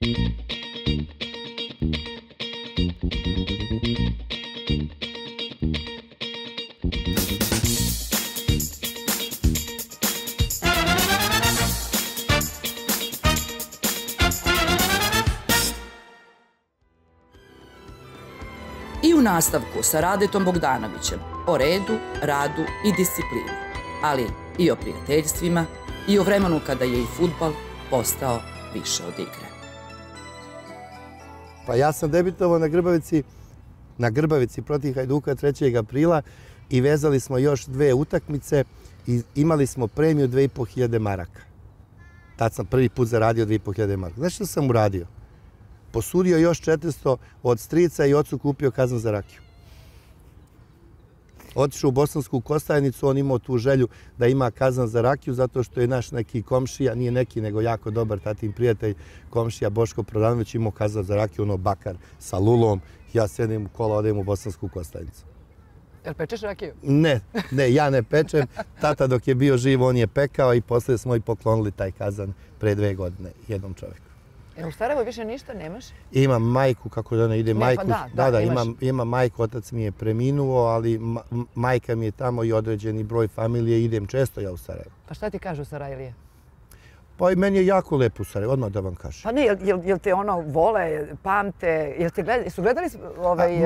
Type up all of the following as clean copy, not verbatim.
I u nastavku sa Radetom Bogdanovićem o redu, radu i disciplini, ali i o prijateljstvima i o vremenu kada je i fudbal postao više od igre. Pa ja sam debitovao na Grbavici protiv Hajduka 3. aprila i vezali smo još 2 utakmice i imali smo premiju 2.500 maraka. Tad sam prvi put zaradio 2.500 maraka. Znaš što sam uradio? Posudio još 400 od strica i ocu kupio kazan za rakiju. Otišao u Bosansku Kostajnicu, on imao tu želju da ima kazan za rakiju zato što je naš neki komšija, nije neki nego jako dobar tatin prijatelj, komšija Boško Prodanović imao kazan za rakiju, ono bakar sa lulom. Ja sedim u kola, odem u Bosansku Kostajnicu. Jel pečeš rakiju? Ne, ja ne pečem. Tata dok je bio živ, on je pekao i poslije smo i poklonili taj kazan pre 2 godine jednom čovjeku. Jel u Sarajevo više ništa nemaš? Imam majku, kako da ne ide majku. Da, imam majku, otac mi je preminuo, ali majka mi je tamo i određeni broj familije, idem često ja u Sarajevo. Pa šta ti kažu Sarajlije? Pa i meni je jako lepo u Sarajevo, odmah da vam kažem. Pa ne, jel te ono vole, pamte, su gledali ovaj...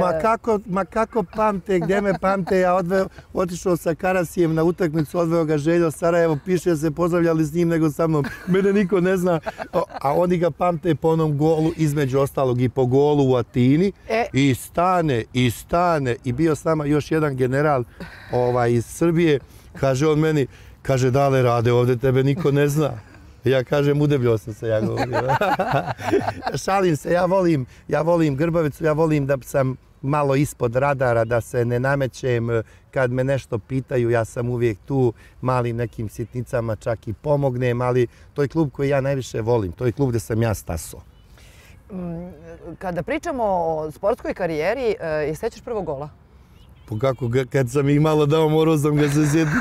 Ma kako pamte, gdje me pamte, ja otišao sa Karasijem na utakmicu, odveo ga Željo Sarajevo, piše se pozdravljali s njim nego sa mnom, mene niko ne zna, a oni ga pamte po onom golu, između ostalog i po golu u Atini, i stane, i bio s nama još jedan general iz Srbije, kaže on meni, kaže dale Rade, ovdje tebe niko ne zna. Ja kažem, udebljio sam se, ja govorim. Šalim se, ja volim Grbavicu, ja volim da sam malo ispod radara, da se ne namećem. Kad me nešto pitaju, ja sam uvijek tu, malim nekim sitnicama čak i pomognem, ali to je klub koji ja najviše volim, to je klub gdje sam ja stasao. Kada pričamo o sportskoj karijeri, je sećaš prvog gola? Kako, kad sam ih malo dao, morao sam ga se sjetiti.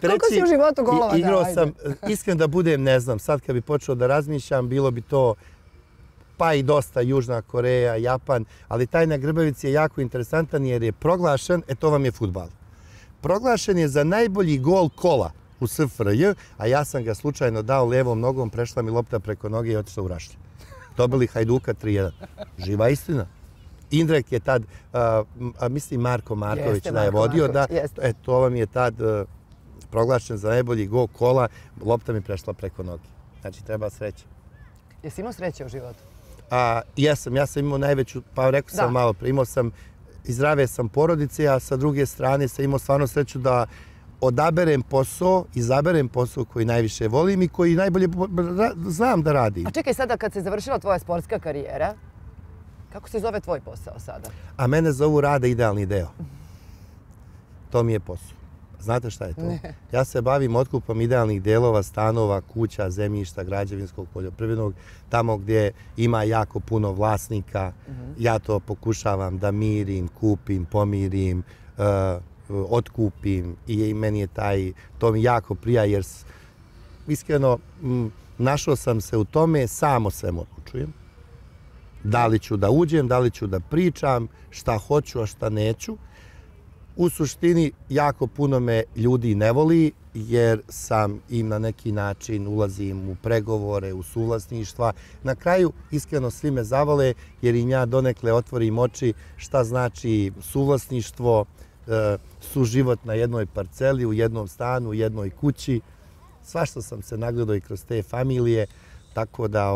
Koliko si u životu golova dao? Igrao sam, iskreno da budem, ne znam, sad kad bi počeo da razmišljam, bilo bi to pa i dosta Južna Koreja, Japan, ali taj na Grbavici je jako interesantan jer je proglašen, to vam je fudbal, proglašen je za najbolji gol kola u SFRJ, a ja sam ga slučajno dao levom nogom, prešla mi lopta preko noge i otišla u Rašlje. Dobili Hajduka 3:1. Živa istina. Indrek je tad, mislim Marko Marković da je vodio, to vam je tad proglašen za najbolji gol kola, lopta mi prešla preko noge. Znači, treba sreće. Jesi imao sreće u životu? Jesam, ja sam imao najveću, pa rekao sam malo pre, imao sam, iz zdrave sam porodice, a sa druge strane sam imao stvarno sreću da izaberem posao koji najviše volim i koji najbolje znam da radim. A čekaj, sada kad se završila tvoja sportska karijera, kako se zove tvoj posao sada? A mene zovu Rade idealni deo. To mi je posao. Znate šta je to? Ja se bavim otkupom idealnih delova, stanova, kuća, zemljišta, građevinskog, poljoprivrednog, tamo gdje ima jako puno vlasnika. Ja to pokušavam da mirim, kupim, pomirim, otkupim i meni je to mi jako prija jer iskreno našao sam se u tome, samo sve odlučujem. Da li ću da uđem, da li ću da pričam, šta hoću, a šta neću. U suštini, jako puno me ljudi ne voli, jer sam im na neki način ulazim u pregovore, u suvlasništva. Na kraju, iskreno, svi me zavole, jer im ja donekle otvorim oči šta znači suvlasništvo, suživot na jednoj parceli, u jednom stanu, u jednoj kući. Svašta sam se nagledao i kroz te familije. Tako da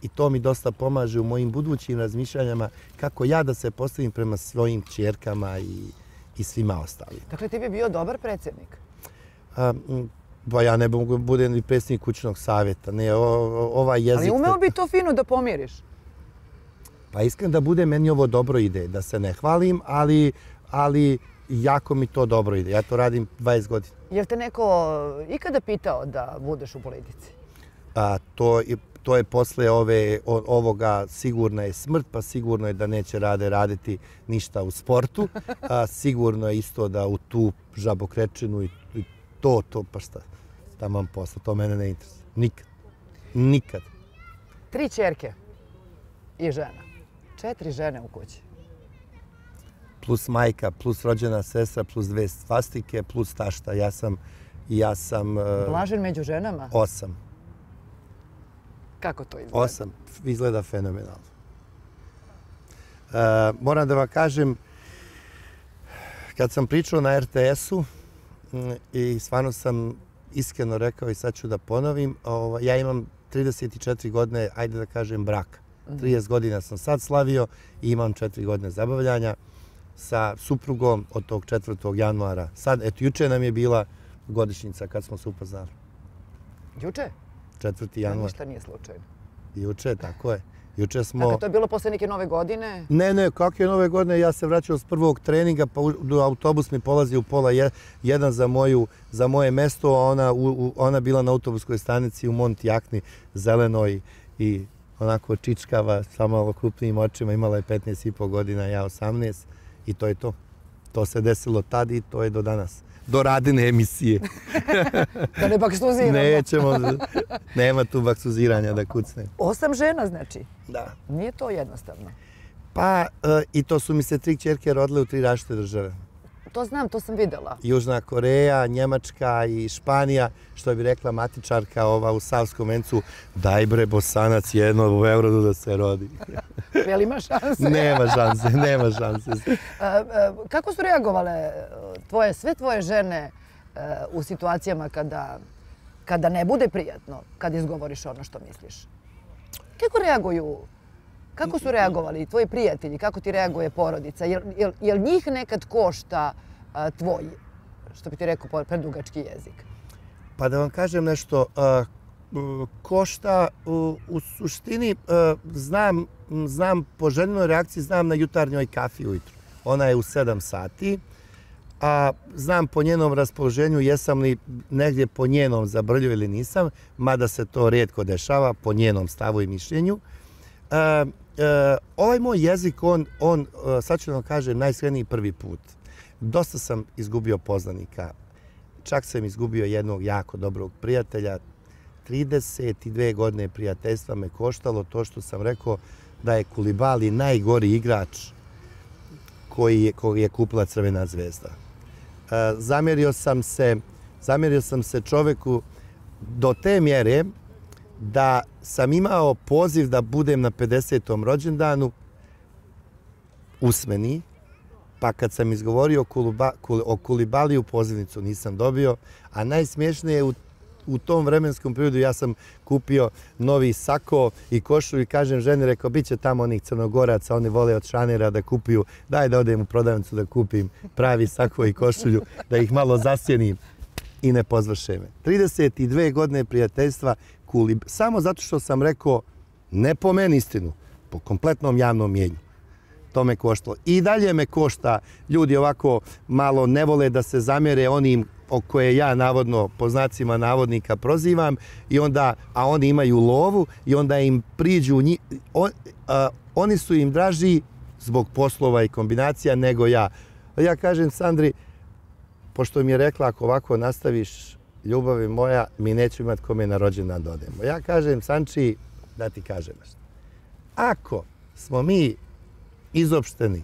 i to mi dosta pomaže u mojim budućim razmišljanjama kako ja da se postavim prema svojim ćerkama i svima ostalim. Dakle, ti bi bio dobar predsjednik? Pa ja ne mogu budem ni predsjednik kućnog savjeta. Ne, ovaj jezik... Ali umeo bi to fino da pomiriš? Pa iskreno da bude, meni ovo dobro ide. Da se ne hvalim, ali jako mi to dobro ide. Ja to radim 20 godina. Jel te neko ikada pitao da budeš u politici? To je posle ovoga sigurna je smrt, pa sigurno je da neće raditi ništa u sportu. Sigurno je isto da u tu žabokrečinu i to, pa šta, taman posle, to mene ne interesuje. Nikad. Nikad. 3 ćerke i žena. 4 žene u kući. Plus majka, plus rođena sestra, plus 2 svastike, plus tašta. Ja sam... Blažen među ženama? 8. Kako to izgleda? 8. Izgleda fenomenalno. Moram da vam kažem, kad sam pričao na RTS-u i stvarno sam iskreno rekao i sad ću da ponovim, ja imam 34 godine, ajde da kažem, braka. 30 godina sam sad slavio i imam 4 godine zabavljanja sa suprugom od tog 4. januara. Sad, eto, juče nam je bila godišnjica kad smo se upoznali. Juče? 4. januar. Ništa nije slučajno. Juče, tako je. Juče smo... Dakle, to je bilo posle neke nove godine? Ne, kakve nove godine, ja se vraćao s prvog treninga, pa autobus mi polazi u 12:30 za moje mesto, a ona bila na autobuskoj stanici u Montjakni, zelenoj i onako čičkava, sa malo krupnijim očima, imala je 15,5 godina, ja 18 i to je to. To se desilo tad i to je do danas. Do Radine emisije. Da ne baksuziramo. Nećemo, nema tu baksuziranja da kucne. 8 žena znači? Da. Nije to jednostavno. Pa i to su mi se 3 kćerke rodile u 3 različite države. To znam, to sam videla. Južna Koreja, Njemačka i Španija, što bi rekla matičarka u Savskom vencu, daj bre Bosanac jedno u Beogradu da se rodi. Jel ima šanse? Nema šanse. Kako su reagovale sve tvoje žene u situacijama kada ne bude prijatno, kad izgovoriš ono što misliš? Kako su reagovali tvoji prijatelji? Kako ti reaguje porodica? Jel njih nekad košta tvoj, što bi ti rekao, predugački jezik? Pa da vam kažem nešto, košta u suštini, znam po ženinoj reakciji, znam na jutarnjoj kafi ujutru. Ona je u 7 sati, a znam po njenom raspoloženju jesam li negdje po njenom zabrljio ili nisam, mada se to rijetko dešava, po njenom stavu i mišljenju. Ovaj moj jezik, on sad ću vam kažem, najiskreniji prvi put. Dosta sam izgubio poznanika. Čak sam izgubio jednog jako dobrog prijatelja. 32 godine prijateljstva me koštalo to što sam rekao da je Kulibali najgori igrač koji je kupila Crvena zvezda. Zamjerio sam se čoveku do te mjere da sam imao poziv da budem na 50. rođendanu usmeni, pa kad sam izgovorio o Kulibaliju, pozivnicu nisam dobio, a najsmiješnije je u tom vremenskom periodu ja sam kupio novi sako i košulju i kažem ženi, rekao, bit će tamo onih Crnogoraca, oni vole od šanera da kupuju, daj da odem u prodavnicu da kupim pravi sako i košulju, da ih malo zasjenim i ne pozvrše me. 32 godine prijateljstva, samo zato što sam rekao, ne po meni istinu, po kompletnom javnom mjenju. To me koštalo. I dalje me košta, ljudi ovako malo ne vole da se zamjere onim o koje ja navodno, po znacima navodnika, prozivam, a oni imaju lovu i onda im priđu, oni su im draži zbog poslova i kombinacija nego ja. Ja kažem Sandri, pošto mi je rekla, ako ovako nastaviš, ljubavi moja, mi nećemo imati kome na rođendan da odemo. Ja kažem, Sanči, da ti kažem nešto. Ako smo mi izopšteni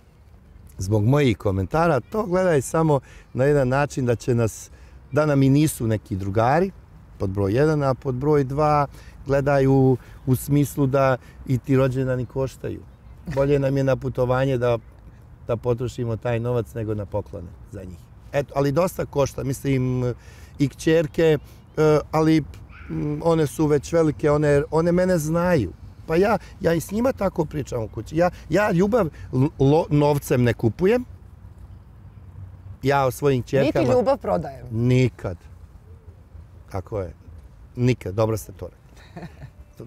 zbog mojih komentara, to gledaj samo na jedan način da nam i nisu neki drugari, pod broj 1, a pod broj 2 gledaju u smislu da i ti rođendani koštaju. Bolje nam je na putovanje da potrošimo taj novac nego na poklone za njih. Eto, ali dosta košta, mislim, i kćerke, ali one su već velike, one mene znaju. Pa ja i s njima tako pričam u kući. Ja ljubav novcem ne kupujem. Ja o svojim kćerkama... Niti ljubav prodajem. Nikad. Tako je. Nikad. Dobro ste to rekli.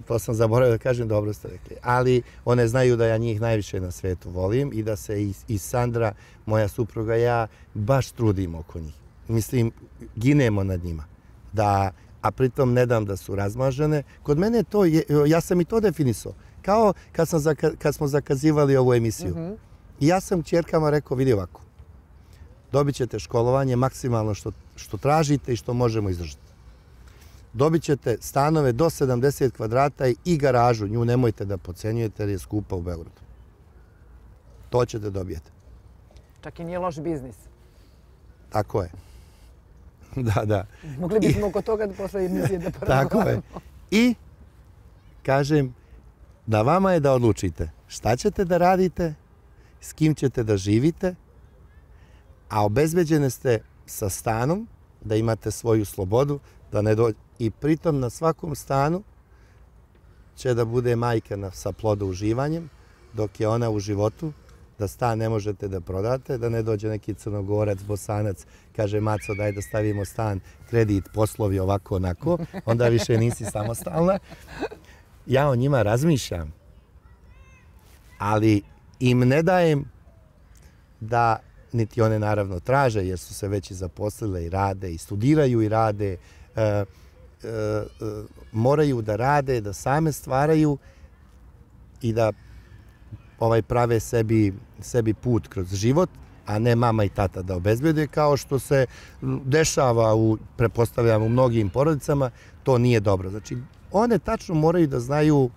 To sam zaboravio da kažem, dobro ste rekli. Ali one znaju da ja njih najviše na svetu volim i da se i Sandra, moja supruga, ja baš trudim oko njih. Mislim, ginemo nad njima. A pritom ne dam da su razmažene. Kod mene to, ja sam i to definisao. Kao kad smo zakazivali ovu emisiju. I ja sam kćerkama rekao, vidi ovako, dobit ćete školovanje maksimalno što tražite i što možemo izdržati. dobit ćete stanove do 70 kvadrata i garažu. Nju nemojte da podcenjujete jer je skupa u Beogradu. To ćete dobijeti. Čak i nije loš biznis. Tako je. Da. Mogli bismo oko toga posle emisije da porazgovaramo. Tako je. I kažem, na vama je da odlučite šta ćete da radite, s kim ćete da živite, a obezbeđene ste sa stanom, da imate svoju slobodu, da ne dođe. I pritom na svakom stanu će da bude majka sa plodo uživanjem, dok je ona u životu, da stan ne možete da prodate, da ne dođe neki Crnogorac, Bosanac, kaže Maco daj da stavimo stan, kredit, poslovi ovako onako, onda više nisi samostalna. Ja o njima razmišljam, ali im ne dajem da, niti one naravno traže, jer su se već i zaposlile i rade, i studiraju i rade, moraju da rade, da same stvaraju i da prave sebi put kroz život, a ne mama i tata da obezbede, kao što se dešava, pretpostavljam, u mnogim porodicama, to nije dobro. Znači, one tačno moraju da znaju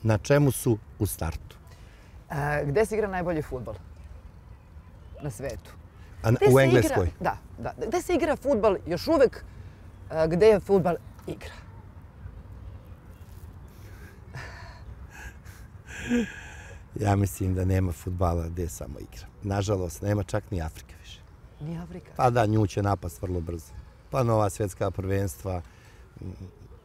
na čemu su u startu. Gde se igra najbolji fudbal na svetu? U Engleskoj? Da. Gde se igra fudbal još uvek? Gde je fudbal igra? Ja mislim da nema fudbala gde je samo igra. Nažalost, nema čak ni Afrike više. Ni Afrika? Pa da, nju će napast vrlo brzo. Pa nova svjetska prvenstva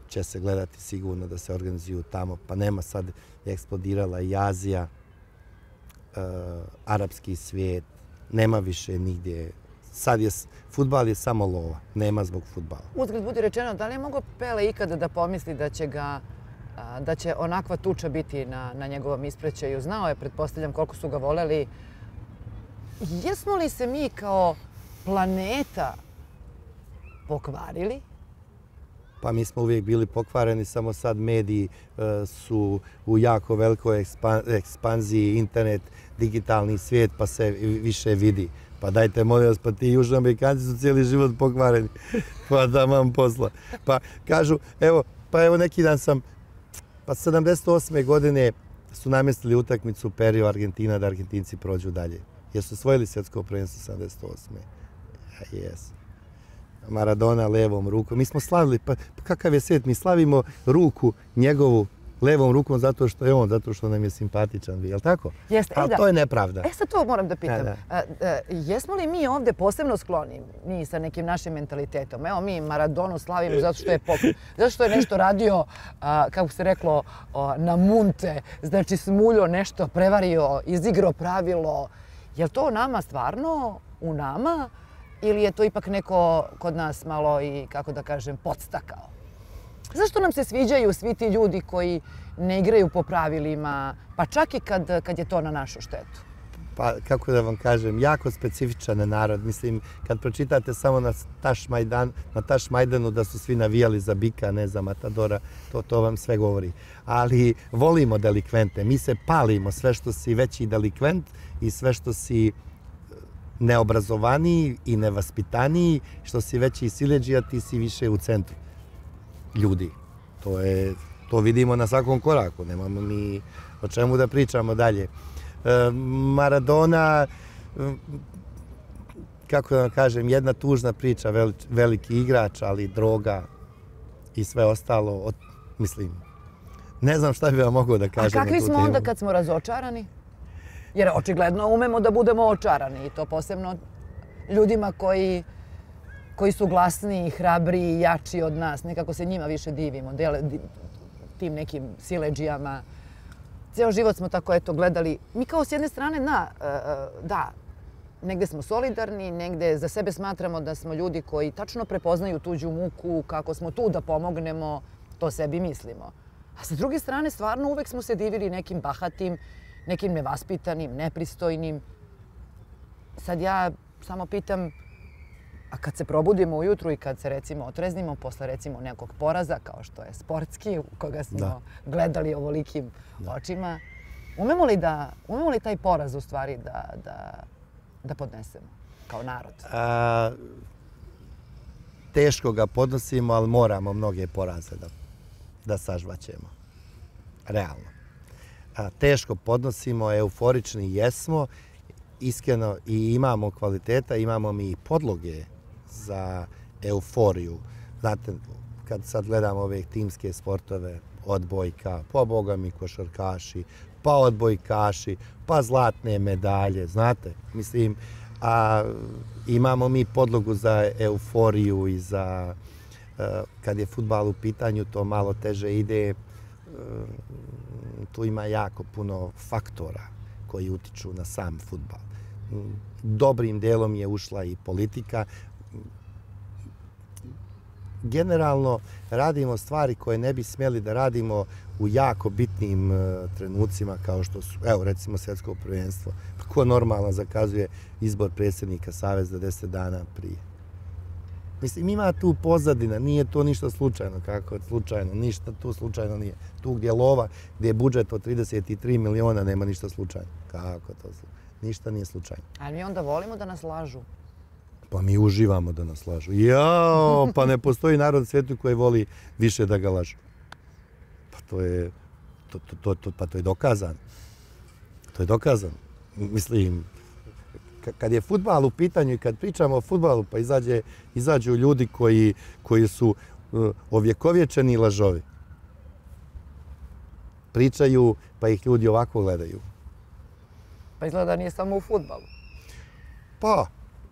će se gledati sigurno da se organizuju tamo. Pa nema sad, je eksplodirala i Azija, arapski svijet, nema više nigdje. Sad je, fudbal je samo lova, nema zbog fudbala. Uzgled budi rečeno, da li je mogao Pele ikada da pomisli da će onakva tuča biti na njegovom ispraćaju? Znao je, pretpostavljam, koliko su ga voleli. Jesmo li se mi kao planeta pokvarili? Pa mi smo uvijek bili pokvareni, samo sad mediji su u jako velikoj ekspanziji, internet, digitalni svijet, pa se više vidi. Pa dajte, molim vas, pa ti Južnoamerikanci su cijeli život pokvareni. Pa da mam posla. Pa kažu, evo neki dan sam, pa 78. godine su namjestili utakmicu Perio Argentina da Argentinci prođu dalje. Jer su osvojili svjetsko prvenstvo 78. Jes. Maradona levom rukom. Mi smo slavili, pa kakav je svijet, mi slavimo ruku njegovu levom rukom zato što je on, zato što nam je simpatičan, je li tako? Jeste, ali to je nepravda. Sad to moram da pitam. Jesmo li mi ovdje posebno skloni, mi sa nekim našim mentalitetom? Evo mi Maradonu slavimo zato što je zato što je nešto radio, kako se reklo, na munte, znači smuljo nešto, prevario, izigrao pravilo. Je li to nama stvarno u nama ili je to ipak neko kod nas malo i, kako da kažem, podstakao? Zašto nam se sviđaju svi ti ljudi koji ne igraju po pravilima, pa čak i kad je to na našu štetu? Pa, kako da vam kažem, jako specifičan narod. Mislim, kad pročitate samo na Tašmajdanu da su svi navijali za Bika, ne za Matadora, to vam sve govori. Ali volimo delikvente. Mi se palimo sve što si veći delikvent i sve što si neobrazovaniji i nevaspitaniji, što si veći siledžija, ti si više u centru ljudi. To vidimo na svakom koraku. Nemamo mi o čemu da pričamo dalje. Maradona, kako da vam kažem, jedna tužna priča, veliki igrač, ali droga i sve ostalo. Mislim, ne znam šta bi vam mogao da kažem. A kakvi smo onda kad smo razočarani? Jer očigledno umemo da budemo očarani i to posebno ljudima koji su glasniji, hrabriji i jači od nas. Nekako se njima više divimo, tim nekim siledžijama. Ceo život smo tako gledali. Mi kao s jedne strane, da, negde smo solidarni, negde za sebe smatramo da smo ljudi koji tačno prepoznaju tuđu muku, kako smo tu da pomognemo, to sebi mislimo. A sa druge strane, stvarno uvek smo se divili nekim bahatim, nekim nevaspitanim, nepristojnim. Sad ja samo pitam, a kad se probudimo ujutru i kad se recimo otreznimo posle recimo nekog poraza kao što je sportski, u koga smo gledali ovolikim očima, umemo li taj poraz u stvari da podnesemo kao narod? teško ga podnosimo, ali moramo mnoge poraze da sažvaćemo. Realno. Teško podnosimo, euforični jesmo, iskreno i imamo kvaliteta, imamo mi i podloge za euforiju. Znate, kad sad gledamo ove timske sportove, odbojka, pa boga mi košarkaši, pa odbojkaši, pa zlatne medalje, znate, mislim, imamo mi podlogu za euforiju i za, kad je fudbal u pitanju, to malo teže ide, tu ima jako puno faktora koji utiču na sam fudbal. Dobrim delom je ušla i politika. Generalno radimo stvari koje ne bi smjeli da radimo u jako bitnim trenucima kao što su, evo recimo svjetsko prvenstvo. Ko normalno zakazuje izbor predsjednika Saveza 10 dana prije? Mislim, ima tu pozadina, nije to ništa slučajno, kako je slučajno, ništa tu slučajno nije. Tu gdje je lova, gdje je budžet od 33 miliona, nema ništa slučajno. Kako to? Ništa nije slučajno. Ali mi onda volimo da nas lažu. Pa mi uživamo da nas lažu. Jao, pa ne postoji narod u svijetu koji voli više da ga lažu. Pa to je dokazano. To je dokazano. Mislim, kad je fudbal u pitanju i kad pričamo o fudbalu, pa izađu ljudi koji su ovjekovječeni lažovi. Pričaju, pa ih ljudi ovako gledaju. Pa izgleda da nije samo u fudbalu. Pa,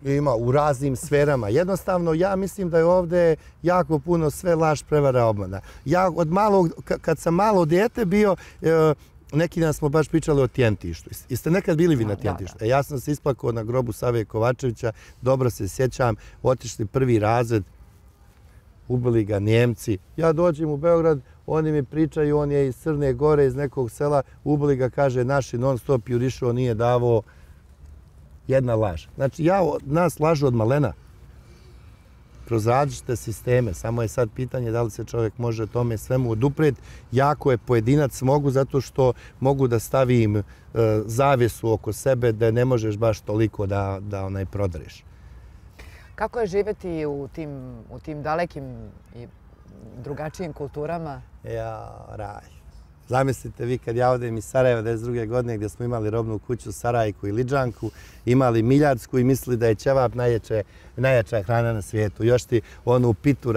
ima u raznim sferama. Jednostavno, ja mislim da je ovdje jako puno sve laž, prevara, obmana. Ja od malog, kad sam malo dijete bio, neki dan smo baš pričali o Tjentištu. Jeste nekad bili vi na Tjentištu? Ja sam se isplakao na grobu Save Kovačevića, dobro se sjećam, otišli 1. razred, ubili ga Njemci. Ja dođem u Beograd, oni mi pričaju, on je iz Crne Gore, iz nekog sela, ubili ga, kaže, naši non stop jurišao, nije davao. Jedna laž. Znači, nas lažu od malena. Kroz različite sisteme. Samo je sad pitanje da li se čovjek može tome svemu oduprijeti. Jako je pojedinac mogu zato što mogu da stavim zavjesu oko sebe da ne možeš baš toliko da prodreš. Kako je živjeti u tim dalekim i drugačijim kulturama? Ja, raj. Zamislite vi kad ja odem iz Sarajeva 1992. godine gdje smo imali robnu kuću Sarajku i Liđanku, imali Miljarsku i mislili da je ćevap najjača hrana na svijetu. Još ti onu pitu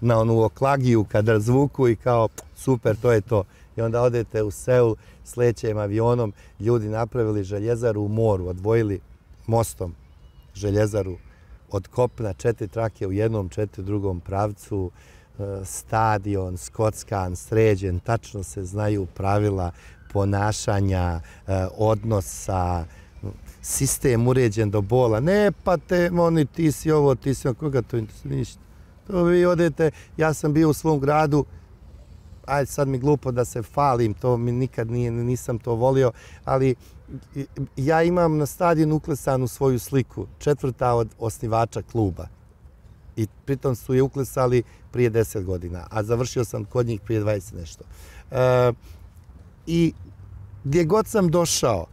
na onu oklagiju kad razvuku i kao super, to je to. I onda odete u Seul s lećem avionom, ljudi napravili željezaru u moru, odvojili mostom željezaru od kopna, 4 trake u jednom, 4 u drugom pravcu, stadion, skockan, sređen, tačno se znaju pravila ponašanja, odnosa, sistem uređen do bola. Ne, pa ti si ovo, ti si ovo, koga to ništa. To vi odete, ja sam bio u svom gradu, ajde sad mi glupo da se falim, to mi nikad nisam to volio, ali ja imam na stadionu uklesanu svoju sliku, 4. od osnivača kluba. I pritom su je uklesali prije 10 godina, a završio sam kod njih prije 20 nešto. I gdje god sam došao,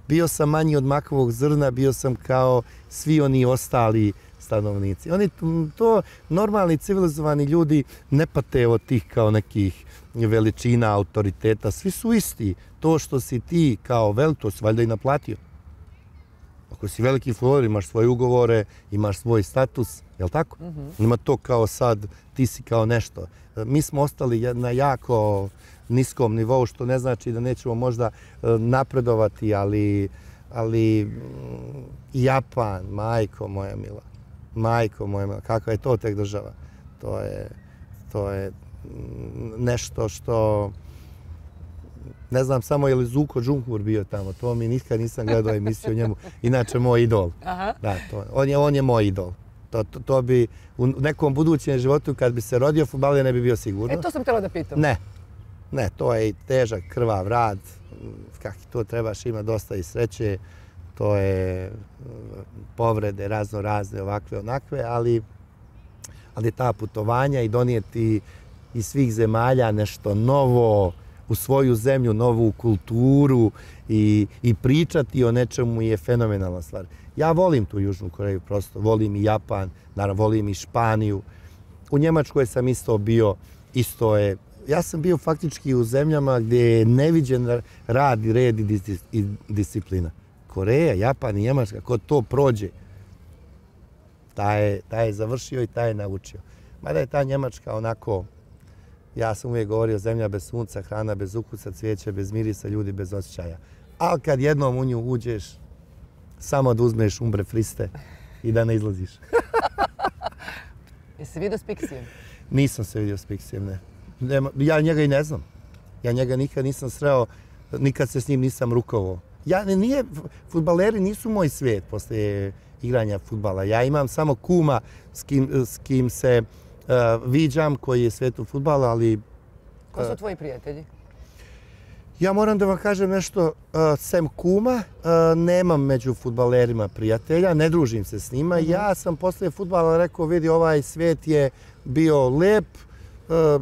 bio sam manji od makovog zrna, bio sam kao svi oni ostali stanovnici. Oni to normalni civilizovani ljudi ne pate od tih kao nekih veličina, autoriteta. Svi su isti. To što si ti kao velik, to si valjda i naplatio. Ako si veliki fudbaler, imaš svoje ugovore, imaš svoj status, je li tako? Ima to kao sad, ti si kao nešto. Mi smo ostali na jako niskom nivou, što ne znači da nećemo možda napredovati, ali Japan, majko moja mila, kakva je to tek država? To je nešto što... Ne znam samo je li Zuko Džumhur bio tamo, to mi nikad nisam gledao emisiju o njemu. Inače, moj idol. Da, on je moj idol. To bi u nekom budućem životu, kad bi se rodio fudbaler, ne bi bio sigurno. To sam htjela da pitam. Ne, to je i težak, krvav rad. Kako to trebaš imati dosta i sreće. To je povrede razne, ovakve, onakve, ali ta putovanja i donijeti iz svih zemalja nešto novo, u svoju zemlju, novu kulturu i pričati o nečemu je fenomenalna stvar. Ja volim tu Južnu Koreju prosto, volim i Japan, naravno volim i Španiju. U Njemačkoj sam isto bio, isto je. Ja sam bio faktički u zemljama gdje je neviđen rad i red i disciplina. Koreja, Japan i Njemačka, ko to prođe, taj je završio i taj je naučio. Mada je ta Njemačka onako, ja sam uvijek govorio, zemlja bez sunca, hrana bez ukusa, cvijeće bez mirisa, ljudi bez osjećaja. Ali kad jednom u nju uđeš, samo da uzmeš umbre friste i da ne izlaziš. Jesi vidio s Pixijem? Nisam se vidio s Pixijem, ne. Ja njega i ne znam. Ja njega nikad nisam sreo, nikad se s njim nisam rukovao. Fudbaleri nisu moj svijet poslije igranja fudbala. Ja imam samo kuma s kim se viđam, koji je svijetu fudbala, ali... Ko su tvoji prijatelji? Ja moram da vam kažem nešto, sem kuma, nemam među fudbalerima prijatelja, ne družim se s njima. Ja sam poslije fudbala rekao, vidi, ovaj svijet je bio lep,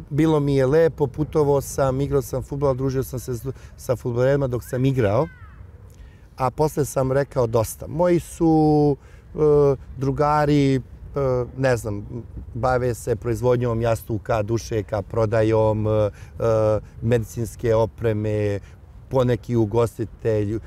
bilo mi je lepo, putovao sam, igrao sam fudbal, družio sam se sa fudbalerima dok sam igrao, a poslije sam rekao dosta. Moji su drugari, ne znam, bave se proizvodnjom jastuka, dušeka, prodajom medicinske opreme, poneki ugostitelj.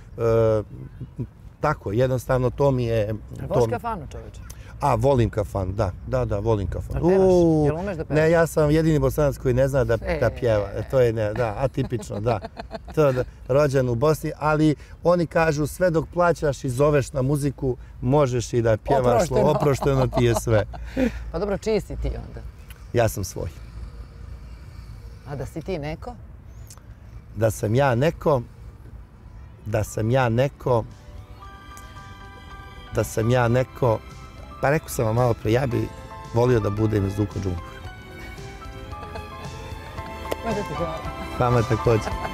Tako, jednostavno to mi je... Voliš kafanu, čoveče? A, volim kafanu, da, volim kafanu. Jel pevaš? Jel umeš da pevaš? Ne, ja sam jedini Bosanac koji ne zna da pjeva. To je, da, atipično, da. To je rođen u Bosni, ali oni kažu sve dok plaćaš i zoveš na muziku, možeš i da pjevaš, oprošteno ti je sve. Pa dobro, čiji si ti onda? Ja sam svoj. A da si ti neko? Da sam ja neko, pa rekao sam vam malo pre, ja bi volio da budem iz Duko Džumhur. Hvala ti, hvala. Vama također.